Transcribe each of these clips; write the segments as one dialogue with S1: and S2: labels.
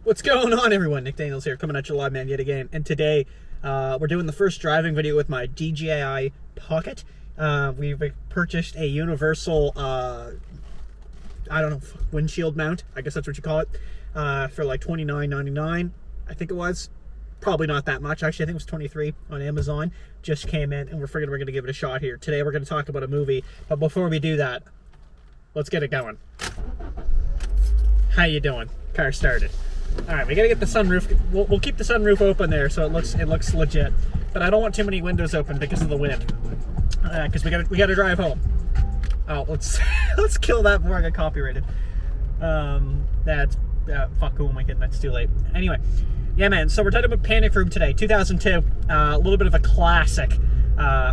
S1: What's going on, everyone? Nick Daniels here, coming at you live, man, yet again. And today, we're doing the first driving video with my DJI Pocket. We've purchased a universal, I don't know, windshield mount. I guess that's what you call it. For like $29.99, I think it was. Probably not that much. Actually, I think it was $23 on Amazon. Just came in, and we're figuring we're going to give it a shot here. Today, we're going to talk about a movie. But before we do that, let's get it going. How you doing? Car started. All right, we gotta get the sunroof. We'll keep the sunroof open there so it looks legit. But I don't want too many windows open because of the wind. Because we gotta drive home. Oh, let's kill that before I get copyrighted. Fuck, who am I kidding? That's too late. Anyway, yeah, man. So we're talking about Panic Room today, 2002. A little bit of a classic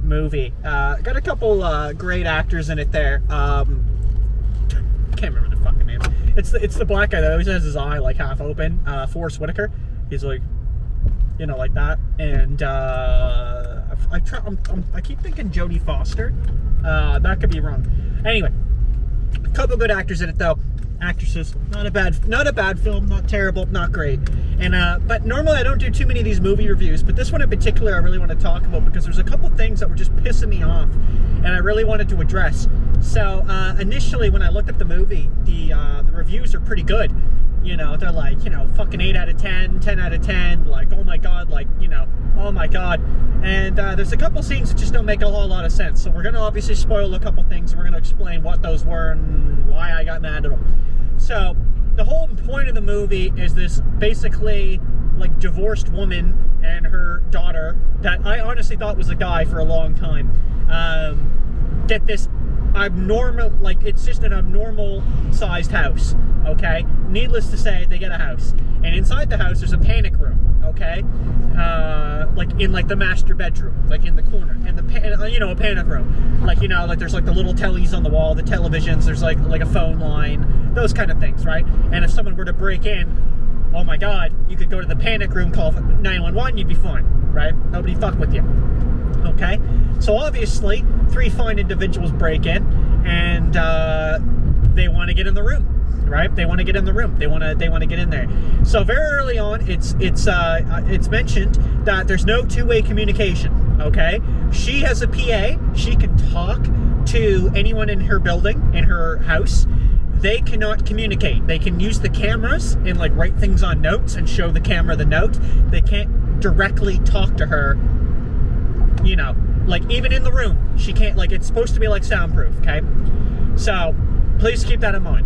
S1: movie. Got a couple great actors in it there. Can't remember the fucking names. It's the black guy that always has his eye like half open. Forrest Whitaker. He's like, you know, like that. And I keep thinking Jodie Foster. That could be wrong. Anyway, a couple good actors in it though. Actresses. Not a bad film. Not terrible. Not great. And but normally I don't do too many of these movie reviews, but this one in particular I really want to talk about because there's a couple things that were just pissing me off, and I really wanted to address. So initially when I looked at the movie, the reviews are pretty good. You know, they're like, you know, fucking 8 out of 10, 10 out of 10, like, oh my god, like, you know, oh my god. And there's a couple scenes that just don't make a whole lot of sense. So we're going to obviously spoil a couple things, and we're going to explain what those were and why I got mad at them. So the whole point of the movie is this basically like divorced woman and her daughter that I honestly thought was a guy for a long time. Get this abnormal, like it's just an abnormal sized house, okay? Needless to say, they get a house, and inside the house there's a panic room, okay? Like in like the master bedroom, like in the corner, and a panic room, like, you know, like there's like the little tellies on the wall, the televisions, there's like a phone line, those kind of things, right? And if someone were to break in, oh my god, you could go to the panic room, call 911, you'd be fine, right? Nobody fuck with you. Okay, so obviously 3 fine individuals break in, and they want to get in the room, right? They want to get in the room. They want to get in there. So very early on, it's mentioned that there's no two-way communication. Okay, she has a PA. She can talk to anyone in her building, in her house. They cannot communicate. They can use the cameras and like write things on notes and show the camera the note. They can't directly talk to her. You know, like even in the room, she can't, like it's supposed to be like soundproof, okay? So please keep that in mind.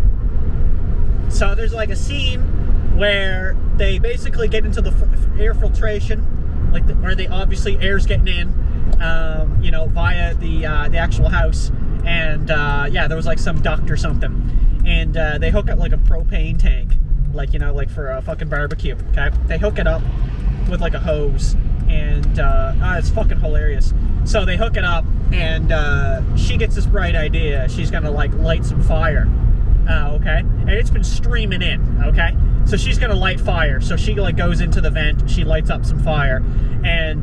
S1: So there's like a scene where they basically get into the air filtration, like where they obviously air's getting in, you know, via the actual house, and yeah, there was like some duct or something, and they hook up like a propane tank, like, you know, like for a fucking barbecue, okay? They hook it up with like a hose, and it's fucking hilarious. So they hook it up, and she gets this bright idea. She's gonna like light some fire, okay? And it's been streaming in, okay? So she's gonna light fire. So she like goes into the vent, she lights up some fire, and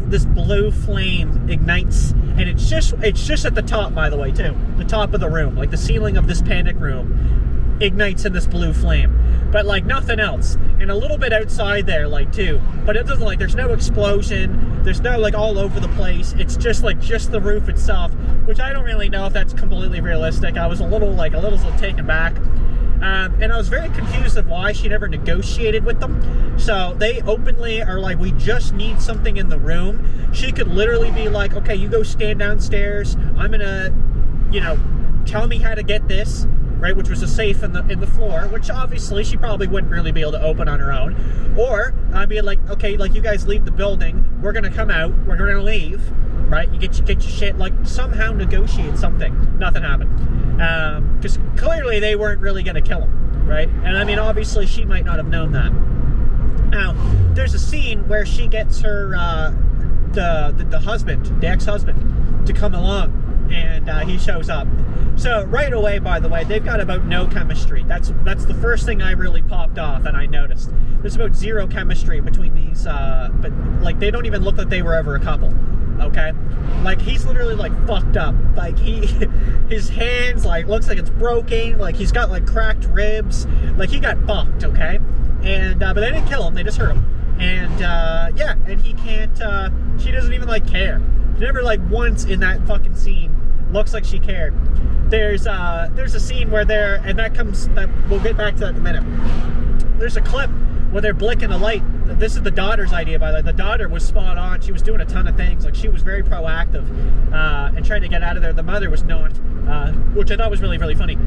S1: this blue flame ignites, and it's just at the top, by the way, too. The top of the room, like the ceiling of this panic room, ignites in this blue flame, but like nothing else, and a little bit outside there, like too, but it doesn't, like there's no explosion, there's no like all over the place. It's just the roof itself, which I don't really know if that's completely realistic. I was a little taken back, and I was very confused of why she never negotiated with them. So they openly are like, we just need something in the room. She could literally be like, okay, you go stand downstairs, I'm gonna, you know, tell me how to get this, right, which was a safe in the floor, which obviously she probably wouldn't really be able to open on her own. Or I'd be like, okay, like you guys leave the building, we're gonna come out, we're gonna leave, right? You get your shit, like somehow negotiate something. Nothing happened, because clearly they weren't really gonna kill him, right? And I mean, obviously she might not have known that. Now, there's a scene where she gets her the husband, the ex-husband, to come along. And he shows up. So right away, by the way, they've got about no chemistry. That's the first thing I really popped off, and I noticed there's about zero chemistry between these. But like they don't even look like they were ever a couple. Okay, like he's literally like fucked up. Like his hands like looks like it's broken. Like he's got like cracked ribs. Like he got fucked. Okay, And but they didn't kill him, they just hurt him. And yeah, and he can't, she doesn't even like care. She never like once in that fucking scene looks like she cared. There's a scene where we'll get back to that in a minute. There's a clip where they're blinking a light. This is the daughter's idea, by the way. The daughter was spot on. She was doing a ton of things. Like, she was very proactive and trying to get out of there. The mother was not, which I thought was really, really funny.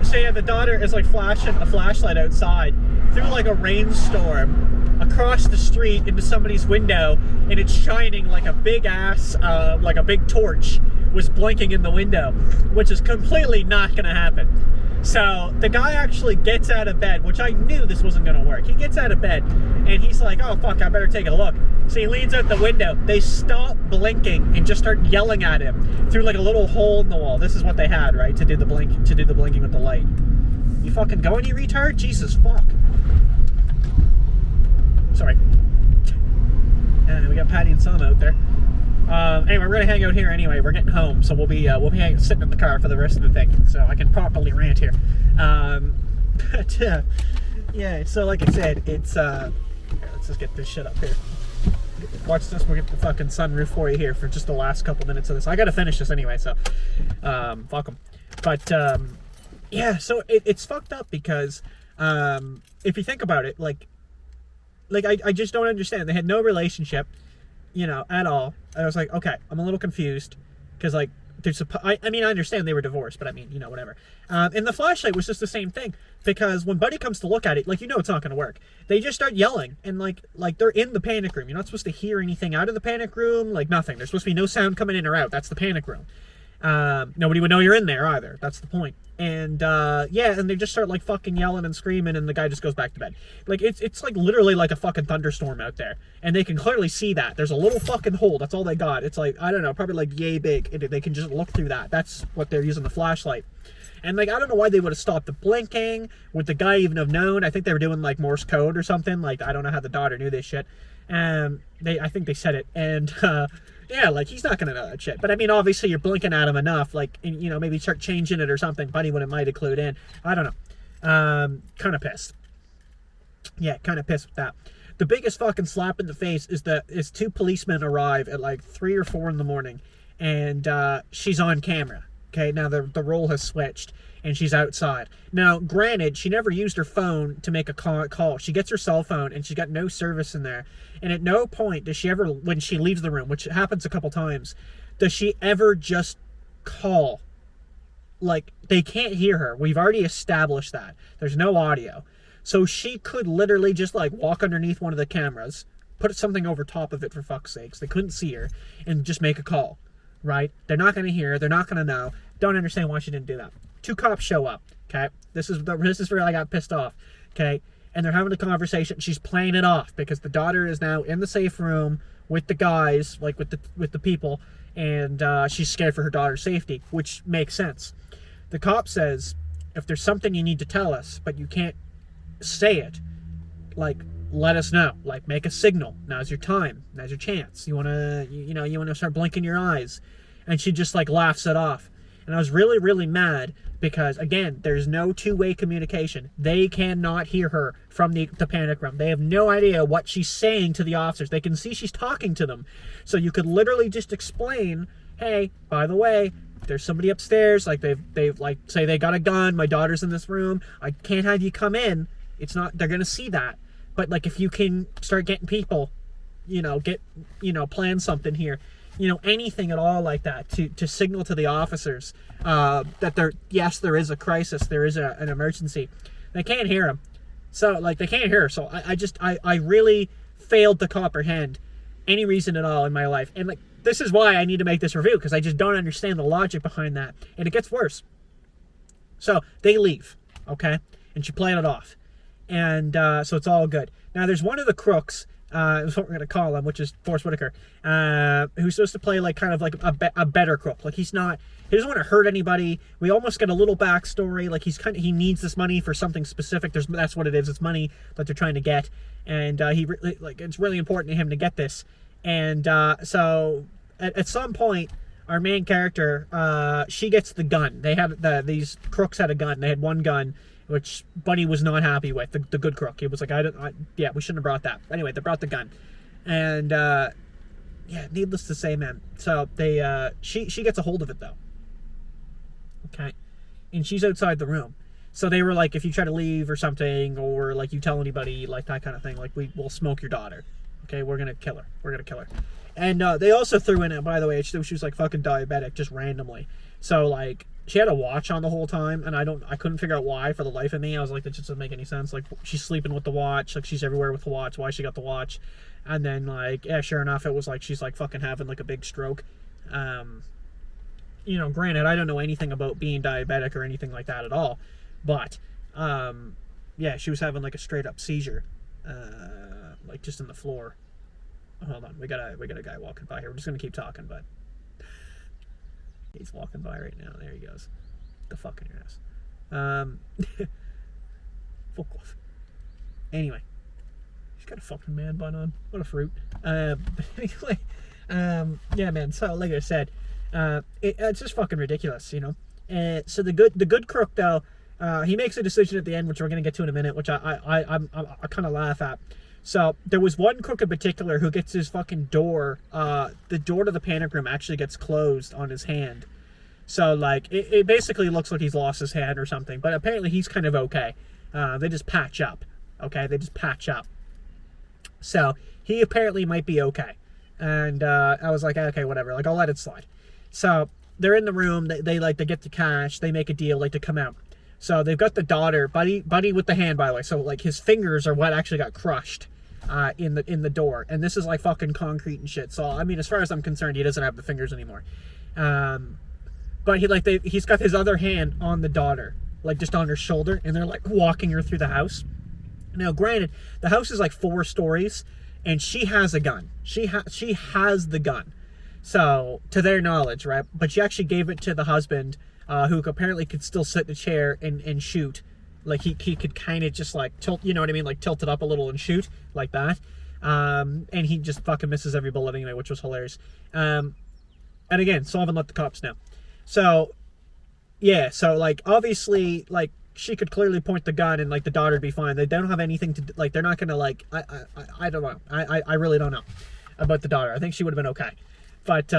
S1: So yeah, the daughter is like flashing a flashlight outside through like a rainstorm across the street into somebody's window, and it's shining like a big ass, like a big torch was blinking in the window, which is completely not gonna happen. So the guy actually gets out of bed, which I knew this wasn't gonna work. He gets out of bed and he's like, oh fuck, I better take a look. So he leans out the window. They stop blinking and just start yelling at him through like a little hole in the wall. This is what they had, right? To do the blinking with the light. You fucking going, you retard? Jesus fuck. Sorry. And we got Patty and Sam out there. Anyway, we're gonna hang out here anyway. We're getting home, so we'll be sitting in the car for the rest of the thing, so I can properly rant here. But yeah, so like I said, it's here, let's just get this shit up here. Watch this. We'll get the fucking sunroof for you here for just the last couple minutes of this. I gotta finish this anyway, so fuck them. But yeah, so it's fucked up because if you think about it, like I just don't understand. They had no relationship, you know, at all. I was like, okay, I'm a little confused because like I mean, I understand they were divorced, but I mean, you know, whatever. And the flashlight was just the same thing, because when Buddy comes to look at it, like, you know, it's not going to work. They just start yelling, and like they're in the panic room. You're not supposed to hear anything out of the panic room, like nothing. There's supposed to be no sound coming in or out. That's the panic room. Nobody would know you're in there either. That's the point. And yeah, and they just start like fucking yelling and screaming, and the guy just goes back to bed. Like it's like literally like a fucking thunderstorm out there, and they can clearly see that there's a little fucking hole. That's all they got. It's like, I don't know, probably like yay big. They can just look through that. That's what they're using the flashlight. And like, I don't know why they would have stopped the blinking. Would the guy even have known? I think they were doing like Morse code or something. Like, I don't know how the daughter knew this shit. I think they said it, and yeah, like, he's not gonna know that shit. But I mean, obviously, you're blinking at him enough, like, and, you know, maybe start changing it or something. Buddy would have might have clued in. I don't know. Kind of pissed. Yeah, kind of pissed with that. The biggest fucking slap in the face is two policemen arrive at like 3 or 4 in the morning, and she's on camera. Okay, now the role has switched, and she's outside. Now, granted, she never used her phone to make a call. She gets her cell phone, and she's got no service in there. And at no point does she ever, when she leaves the room, which happens a couple times, does she ever just call. Like, they can't hear her. We've already established that. There's no audio. So she could literally just, like, walk underneath one of the cameras, put something over top of it, for fuck's sakes. They couldn't see her, and just make a call. Right? They're not going to hear. They're not going to know. Don't understand why she didn't do that. 2 cops show up. Okay? This is where I got pissed off. Okay? And they're having a conversation. She's playing it off because the daughter is now in the safe room with the guys, like with the people, and she's scared for her daughter's safety, which makes sense. The cop says, if there's something you need to tell us, but you can't say it, like, let us know. Like, make a signal. Now's your time. Now's your chance. You wanna, you wanna start blinking your eyes. And she just like laughs it off. And I was really, really mad because, again, there's no two-way communication. They cannot hear her from the panic room. They have no idea what she's saying to the officers. They can see she's talking to them. So you could literally just explain, hey, by the way, there's somebody upstairs. Like, they've like, say they got a gun. My daughter's in this room. I can't have you come in. It's not, they're going to see that. But, like, if you can start getting people, plan something here, anything at all like that to signal to the officers that there is a crisis, there is an emergency. They can't hear them. So, like, they can't hear her. So I really failed to comprehend any reason at all in my life. And, like, this is why I need to make this review, because I just don't understand the logic behind that. And it gets worse. So, they leave, okay? And she played it off. And so it's all good. Now, there's one of the crooks, is what we're going to call him, which is Forrest Whitaker, who's supposed to play like kind of like a better crook. Like, he doesn't want to hurt anybody. We almost get a little backstory. Like, he needs this money for something specific. That's what it is. It's money that they're trying to get. And it's really important to him to get this. And so at some point, our main character, she gets the gun. These crooks had a gun. They had one gun. which Bunny was not happy with. The good crook. He was like, yeah, we shouldn't have brought that. Anyway, they brought the gun, and yeah, needless to say, man. So they she gets a hold of it though. Okay, and she's outside the room. So they were like, if you try to leave or something, or like you tell anybody, like that kind of thing, like we'll smoke your daughter. Okay, we're gonna kill her. We're gonna kill her. And they also threw in it, by the way, she was like fucking diabetic, just randomly. So like she had a watch on the whole time, and I couldn't figure out why for the life of me. I was like, that just doesn't make any sense. Like she's sleeping with the watch, like she's everywhere with the watch. Why she got the watch? And then like, yeah, sure enough, it was like she's like fucking having like a big stroke. You know, granted, I don't know anything about being diabetic or anything like that at all. But, yeah, she was having like a straight up seizure, like just in the floor. Hold on, we got a guy walking by here. We're just gonna keep talking, but he's walking by right now. There he goes. The fuck in your ass. Fuck off. Anyway, he's got a fucking man bun on. What a fruit. But anyway, yeah, man. So like I said, it's just fucking ridiculous, you know. So the good crook though. He makes a decision at the end, which we're going to get to in a minute, which I kind of laugh at. So there was one crook in particular who gets his fucking door, the door to the panic room actually gets closed on his hand. So like it basically looks like he's lost his hand or something, but apparently he's kind of okay. They just patch up. Okay, they just patch up. So he apparently might be okay. And I was like, okay, whatever. Like I'll let it slide. So they're in the room. They get the cash. They make a deal like to come out. So they've got the daughter, Buddy with the hand, by the way. So like his fingers are what actually got crushed in the door, and this is like fucking concrete and shit. So I mean, as far as I'm concerned, he doesn't have the fingers anymore. But he's got his other hand on the daughter, like just on her shoulder, and they're like walking her through the house. Now, granted, the house is like 4 stories, and she has a gun. She has the gun. So to their knowledge, right? But she actually gave it to the husband. Who apparently could still sit in a chair and shoot. Like he could kind of just like tilt, you know what I mean? Like tilt it up a little and shoot like that. And he just fucking misses every bullet anyway, which was hilarious. And again, solve and let the cops know. So, yeah, so like obviously like she could clearly point the gun and like the daughter would be fine. They don't have anything to, like they're not going to like, I don't know. I really don't know about the daughter. I think she would have been okay. But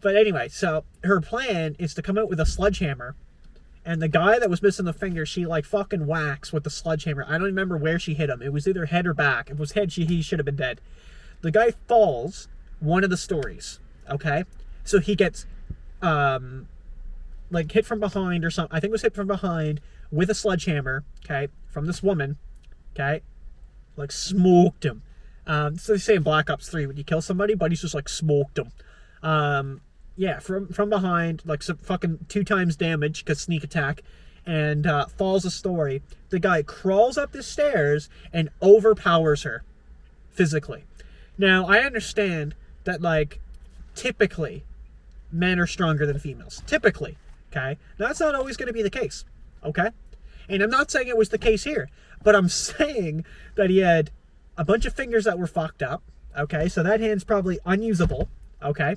S1: anyway, so her plan is to come out with a sledgehammer, and the guy that was missing the finger, she like fucking whacks with the sledgehammer. I don't remember where she hit him. It was either head or back. If it was head, he should have been dead. The guy falls one of the stories, okay? So he gets, like hit from behind or something. I think it was hit from behind with a sledgehammer, okay, from this woman, okay? Like smoked him. So they say in Black Ops 3, when you kill somebody, Buddy's just like smoked him. Yeah, from behind, like some fucking 2 times damage because sneak attack, and falls a story. The guy crawls up the stairs and overpowers her physically. Now I understand that like typically men are stronger than females. Typically, okay. Now, that's not always going to be the case, okay. And I'm not saying it was the case here, but I'm saying that he had a bunch of fingers that were fucked up, okay. So that hand's probably unusable, okay.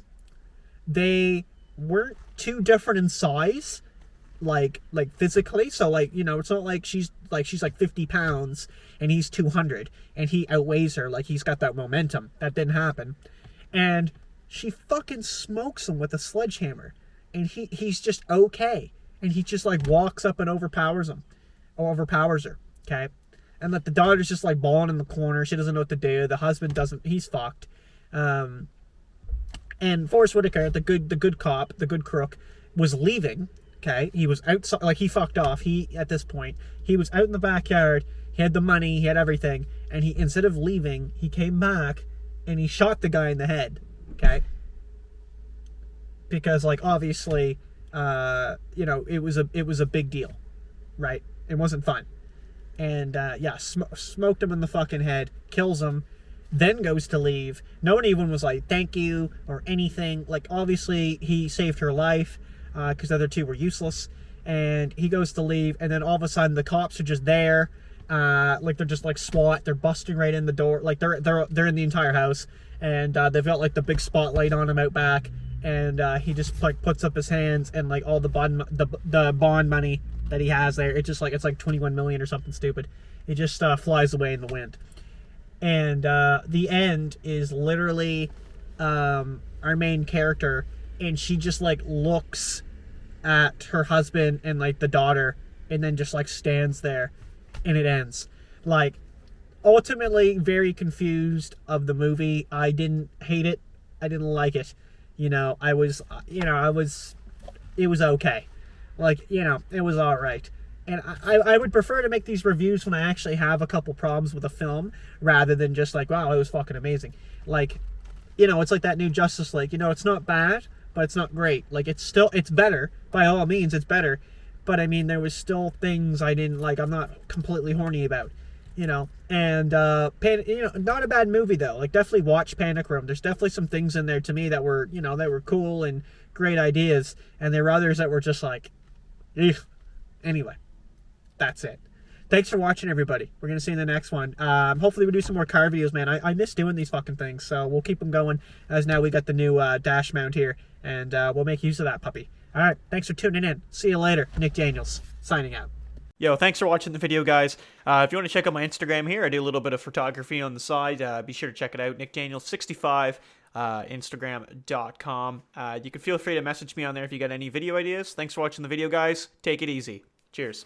S1: They weren't too different in size, like physically. So like, you know, it's not like she's like 50 pounds and he's 200 and he outweighs her. Like he's got that momentum. That didn't happen. And she fucking smokes him with a sledgehammer, and he's just okay. And he just like walks up and overpowers her, okay. And that the daughter's just like bawling in the corner. She doesn't know what to do. The husband doesn't. He's fucked. And Forrest Whitaker, the good cop, the good crook, was leaving. Okay, he was outside, like he fucked off. At this point, he was out in the backyard. He had the money, he had everything, and he, instead of leaving, he came back and he shot the guy in the head. Okay, because like obviously, you know, it was a big deal, right? It wasn't fun, and yeah, smoked him in the fucking head, kills him. Then goes to leave. No one even was like, thank you, or anything. Like, obviously, he saved her life, because the other 2 were useless. And he goes to leave, and then all of a sudden, the cops are just there. Like, they're just, like, SWAT. They're busting right in the door. Like, they're in the entire house. And they've got, like, the big spotlight on him out back. And he just, like, puts up his hands, and, like, all the bond money that he has there. It's just like, it's like 21 million or something stupid. It just flies away in the wind. And the end is literally our main character, and she just like looks at her husband and like the daughter, and then just like stands there, and it ends. Like, ultimately very confused of the movie. I didn't hate it. I didn't like it. You know, it was okay. Like, you know, it was all right. And I would prefer to make these reviews when I actually have a couple problems with a film, rather than just like, wow, it was fucking amazing. Like, you know, it's like that new Justice League. You know, it's not bad, but it's not great. Like, it's better. By all means, it's better. But, I mean, there was still things I didn't like. I'm not completely horny about, you know. And, not a bad movie, though. Like, definitely watch Panic Room. There's definitely some things in there to me that were, you know, that were cool and great ideas. And there were others that were just like, eugh. Anyway, that's it. Thanks for watching, everybody. We're going to see you in the next one. Hopefully we do some more car videos, man. I miss doing these fucking things, so we'll keep them going, as now we got the new dash mount here, and we'll make use of that puppy. All right, thanks for tuning in. See you later. Nick Daniels, signing out. Yo, thanks for watching the video, guys. If you want to check out my Instagram here, I do a little bit of photography on the side. Be sure to check it out, Nick Daniels 65, Instagram.com. You can feel free to message me on there if you got any video ideas. Thanks for watching the video, guys. Take it easy. Cheers.